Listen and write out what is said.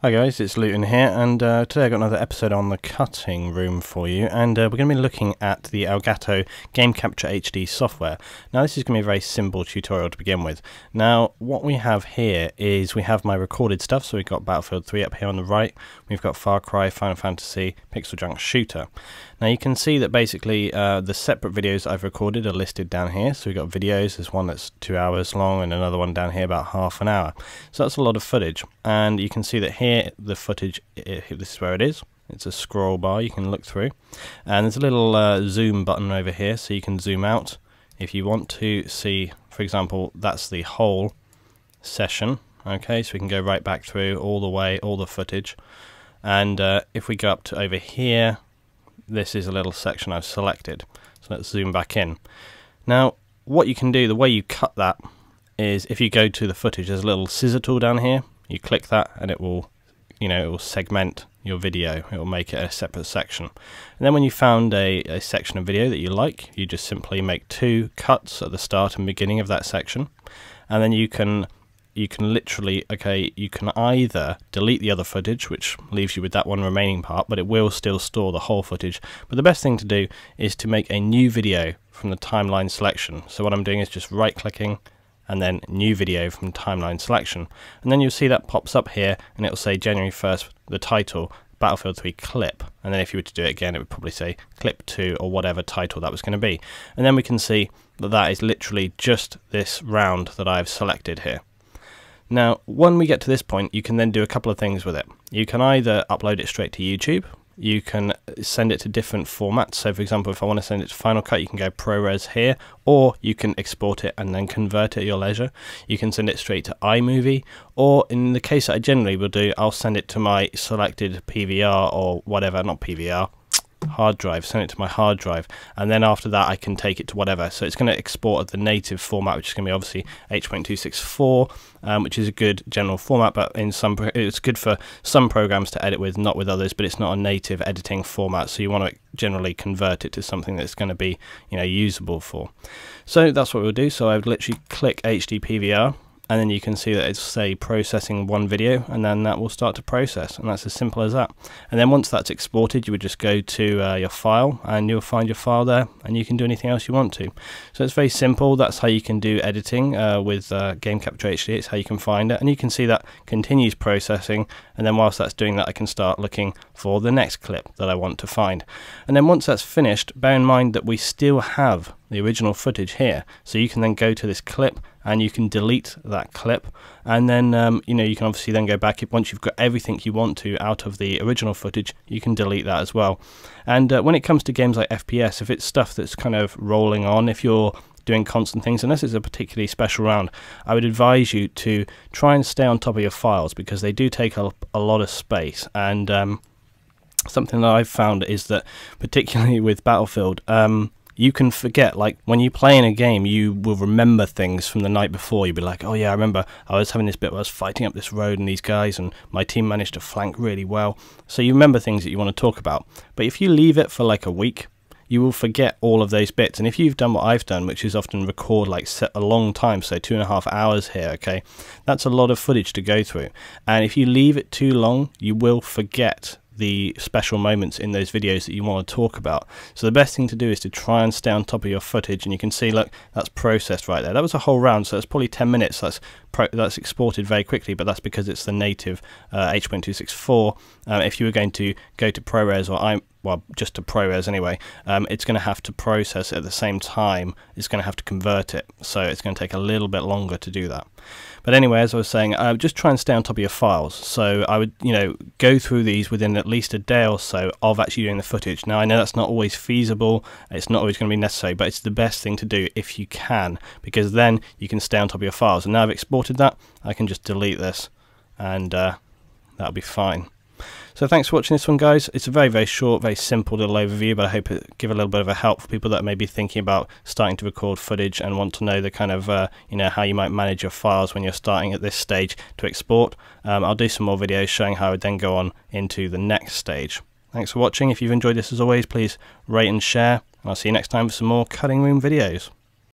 Hi guys, it's Luton here, and today I've got another episode on the cutting room for you, and we're going to be looking at the Elgato Game Capture HD software. Now this is going to be a very simple tutorial to begin with. Now what we have here is we have my recorded stuff, so we've got Battlefield 3 up here on the right, we've got Far Cry, Final Fantasy, Pixel Junk Shooter. Now you can see that basically the separate videos I've recorded are listed down here. So we've got videos, there's one that's 2 hours long and another one down here about half an hour. So that's a lot of footage, and you can see that here the footage, this is where it is. It's a scroll bar you can look through, and there's a little zoom button over here so you can zoom out if you want to see. For example, that's the whole session. Okay, so we can go right back through all the way, all the footage. And if we go up to over here, this is a little section I've selected. So let's zoom back in. Now what you can do, the way you cut that is if you go to the footage, there's a little scissor tool down here. You click that and it will, it will segment your video. It will make it a separate section. And then when you found a section of video that you like, you just simply make 2 cuts at the start and beginning of that section. And then you can literally, you can either delete the other footage, which leaves you with that one remaining part, but it will still store the whole footage. But the best thing to do is to make a new video from the timeline selection. So what I'm doing is just right clicking and then new video from timeline selection. And then you'll see that pops up here and it will say January 1st, the title, Battlefield 3 clip. And then if you were to do it again, it would probably say clip 2 or whatever title that was going to be. And then we can see that that is literally just this round that I've selected here. Now, when we get to this point, you can then do a couple of things with it. You can either upload it straight to YouTube, you can send it to different formats. So for example, if I want to send it to Final Cut, you can go ProRes here, or you can export it and then convert it at your leisure. You can send it straight to iMovie, or in the case that I generally will do, I'll send it to my selected PVR or whatever, not PVR, hard drive, send it to my hard drive, and then after that I can take it to whatever. So it's going to export at the native format, which is going to be obviously H.264, which is a good general format, but it's good for some programs to edit with, not with others, but it's not a native editing format, so you want to generally convert it to something that's going to be usable for. So that's what we'll do. So I would literally click HD PVR, and then you can see that it's, say, processing one video, and then that will start to process, and that's as simple as that. And then once that's exported, you would just go to your file, and you'll find your file there, and you can do anything else you want to. So it's very simple. That's how you can do editing with Game Capture HD. It's how you can find it, and you can see that continues processing, and then whilst that's doing that, I can start looking for the next clip that I want to find. And then once that's finished, bear in mind that we still have the original footage here, so you can then go to this clip and you can delete that clip, and then you can obviously then go back. Once you've got everything you want to out of the original footage, you can delete that as well. And when it comes to games like FPS, if it's stuff that's kind of rolling on, if you're doing constant things, unless it's a particularly special round, I would advise you to try and stay on top of your files, because they do take a lot of space. And something that I've found is that, particularly with Battlefield, you can forget, like when you play in a game, you will remember things from the night before. You'll be like, oh yeah, I remember I was having this bit where I was fighting up this road and these guys, and my team managed to flank really well. So you remember things that you want to talk about. But if you leave it for like a week, you will forget all of those bits. And if you've done what I've done, which is often record like set a long time, so 2.5 hours here, okay, that's a lot of footage to go through. And if you leave it too long, you will forget the special moments in those videos that you want to talk about. So the best thing to do is to try and stay on top of your footage, and you can see, look, that's processed right there. That was a whole round, so that's probably 10 minutes. That's exported very quickly, but that's because it's the native H.264. If you were going to go to ProRes, or just to ProRes anyway, it's going to have to process it at the same time. It's going to have to convert it, so it's going to take a little bit longer to do that. But anyway, as I was saying, just try and stay on top of your files. So I would, go through these within at least a day or so of actually doing the footage. Now I know that's not always feasible, it's not always going to be necessary, but it's the best thing to do if you can, because then you can stay on top of your files. And now I've exported that, I can just delete this, and that'll be fine. So thanks for watching this one, guys. It's a very, very short, very simple little overview, but I hope it give a little bit of a help for people that may be thinking about starting to record footage and want to know the kind of, how you might manage your files when you're starting at this stage to export. I'll do some more videos showing how I would then go on into the next stage. Thanks for watching. If you've enjoyed this, as always, please rate and share, and I'll see you next time for some more cutting room videos.